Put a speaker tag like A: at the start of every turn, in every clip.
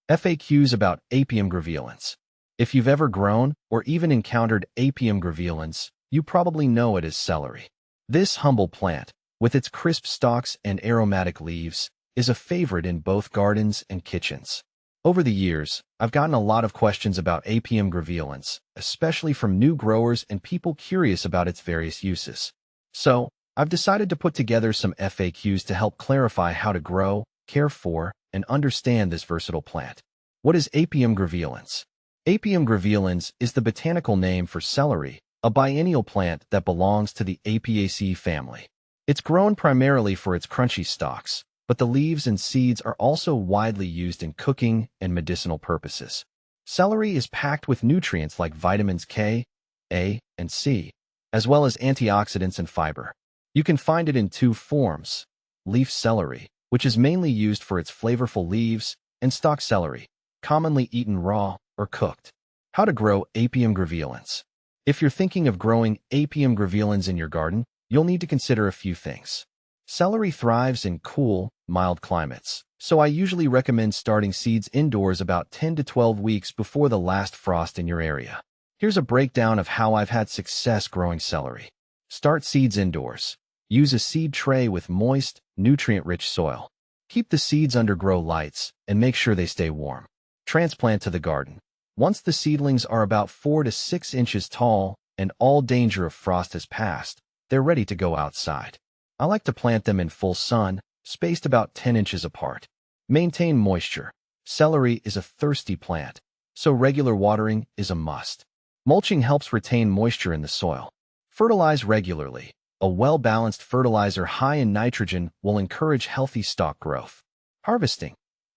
A: FAQs about Apium graveolens. If you've ever grown or even encountered Apium graveolens, you probably know it as celery. This humble plant, with its crisp stalks and aromatic leaves, is a favorite in both gardens and kitchens. Over the years, I've gotten a lot of questions about Apium graveolens, especially from new growers and people curious about its various uses. So, I've decided to put together some FAQs to help clarify how to grow, care for, and understand this versatile plant. What is Apium graveolens? Apium graveolens is the botanical name for celery, a biennial plant that belongs to the Apiaceae family. It's grown primarily for its crunchy stalks, but the leaves and seeds are also widely used in cooking and medicinal purposes. Celery is packed with nutrients like vitamins K, A, and C, as well as antioxidants and fiber. You can find it in two forms: leaf celery, which is mainly used for its flavorful leaves, and stalk celery, commonly eaten raw or cooked. How to grow Apium graveolens. If you're thinking of growing Apium graveolens in your garden, you'll need to consider a few things. Celery thrives in cool, mild climates, so I usually recommend starting seeds indoors about 10 to 12 weeks before the last frost in your area. Here's a breakdown of how I've had success growing celery. Start seeds indoors. Use a seed tray with moist, nutrient-rich soil. Keep the seeds under grow lights and make sure they stay warm. Transplant to the garden. Once the seedlings are about 4 to 6 inches tall and all danger of frost has passed, they're ready to go outside. I like to plant them in full sun, spaced about 10 inches apart. Maintain moisture. Celery is a thirsty plant, so regular watering is a must. Mulching helps retain moisture in the soil. Fertilize regularly. A well-balanced fertilizer high in nitrogen will encourage healthy stalk growth. Harvesting.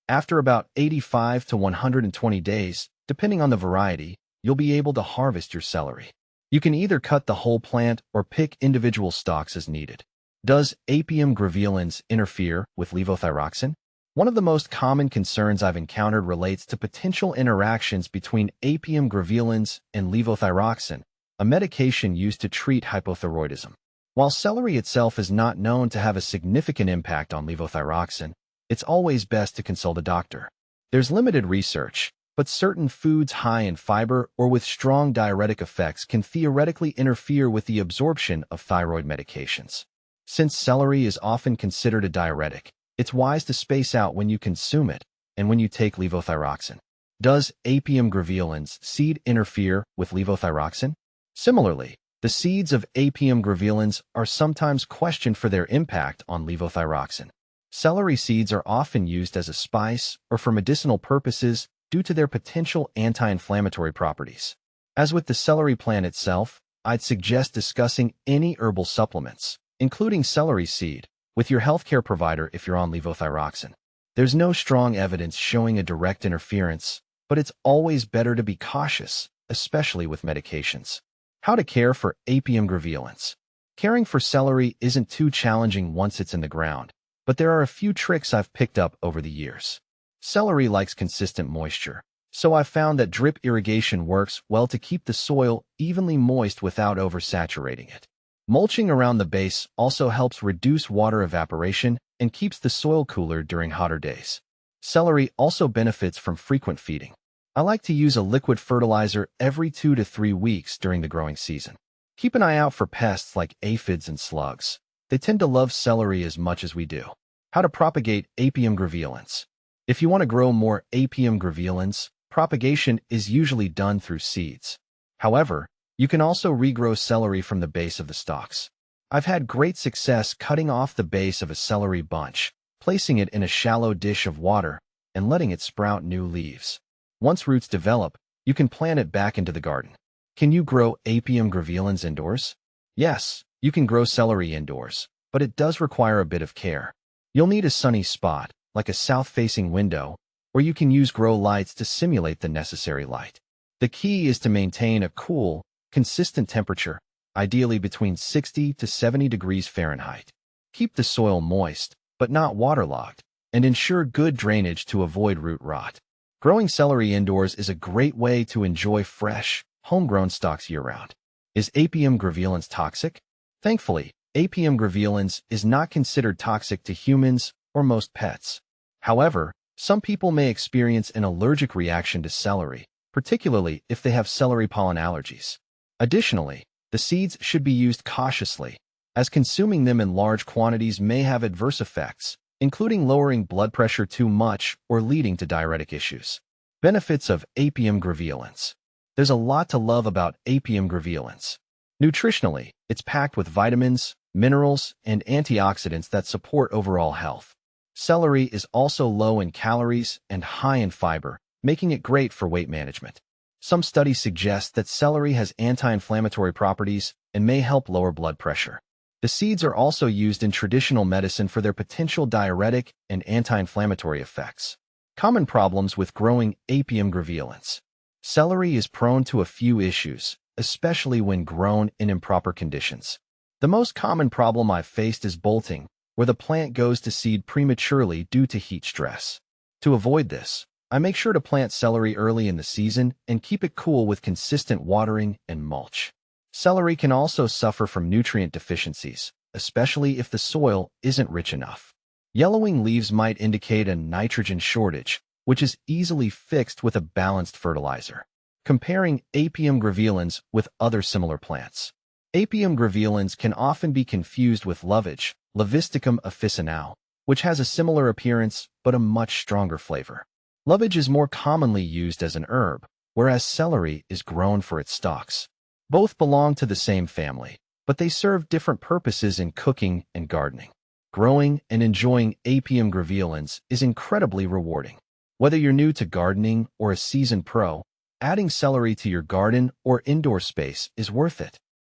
A: After about 85 to 120 days, depending on the variety, you'll be able to harvest your celery. You can either cut the whole plant or pick individual stalks as needed. Does Apium graveolens interfere with levothyroxine? One of the most common concerns I've encountered relates to potential interactions between Apium graveolens and levothyroxine, a medication used to treat hypothyroidism. While celery itself is not known to have a significant impact on levothyroxine, it's always best to consult a doctor. There's limited research, but certain foods high in fiber or with strong diuretic effects can theoretically interfere with the absorption of thyroid medications. Since celery is often considered a diuretic, it's wise to space out when you consume it and when you take levothyroxine. Does Apium graveolens seed interfere with levothyroxine? Similarly, the seeds of Apium graveolens are sometimes questioned for their impact on levothyroxine. Celery seeds are often used as a spice or for medicinal purposes due to their potential anti-inflammatory properties. As with the celery plant itself, I'd suggest discussing any herbal supplements, including celery seed, with your healthcare provider if you're on levothyroxine. There's no strong evidence showing a direct interference, but it's always better to be cautious, especially with medications. How to care for Apium graveolens. Caring for celery isn't too challenging once it's in the ground, but there are a few tricks I've picked up over the years. Celery likes consistent moisture, so I've found that drip irrigation works well to keep the soil evenly moist without oversaturating it. Mulching around the base also helps reduce water evaporation and keeps the soil cooler during hotter days. Celery also benefits from frequent feeding. I like to use a liquid fertilizer every 2 to 3 weeks during the growing season. Keep an eye out for pests like aphids and slugs. They tend to love celery as much as we do. How to propagate Apium graveolens. If you want to grow more Apium graveolens, propagation is usually done through seeds. However, you can also regrow celery from the base of the stalks. I've had great success cutting off the base of a celery bunch, placing it in a shallow dish of water, and letting it sprout new leaves. Once roots develop, you can plant it back into the garden. Can you grow Apium graveolens indoors? Yes, you can grow celery indoors, but it does require a bit of care. You'll need a sunny spot, like a south-facing window, or you can use grow lights to simulate the necessary light. The key is to maintain a cool, consistent temperature, ideally between 60 to 70 degrees Fahrenheit. Keep the soil moist, but not waterlogged, and ensure good drainage to avoid root rot. Growing celery indoors is a great way to enjoy fresh, homegrown stalks year-round. Is Apium graveolens toxic? Thankfully, Apium graveolens is not considered toxic to humans or most pets. However, Some people may experience an allergic reaction to celery, particularly if they have celery pollen allergies. Additionally, the seeds should be used cautiously, as consuming them in large quantities may have adverse effects, including lowering blood pressure too much or leading to diuretic issues. Benefits of Apium graveolens. There's a lot to love about Apium graveolens. Nutritionally, it's packed with vitamins, minerals, and antioxidants that support overall health. Celery is also low in calories and high in fiber, making it great for weight management. Some studies suggest that celery has anti-inflammatory properties and may help lower blood pressure. The seeds are also used in traditional medicine for their potential diuretic and anti-inflammatory effects. Common problems with growing Apium graveolens. Celery is prone to a few issues, especially when grown in improper conditions. The most common problem I've faced is bolting, where the plant goes to seed prematurely due to heat stress. To avoid this, I make sure to plant celery early in the season and keep it cool with consistent watering and mulch. Celery can also suffer from nutrient deficiencies, especially if the soil isn't rich enough. Yellowing leaves might indicate a nitrogen shortage, which is easily fixed with a balanced fertilizer. Comparing Apium graveolens with other similar plants. Apium graveolens can often be confused with lovage, Levisticum officinale, which has a similar appearance but a much stronger flavor. Lovage is more commonly used as an herb, whereas celery is grown for its stalks. Both belong to the same family, but they serve different purposes in cooking and gardening. Growing and enjoying Apium graveolens is incredibly rewarding. Whether you're new to gardening or a seasoned pro, adding celery to your garden or indoor space is worth it.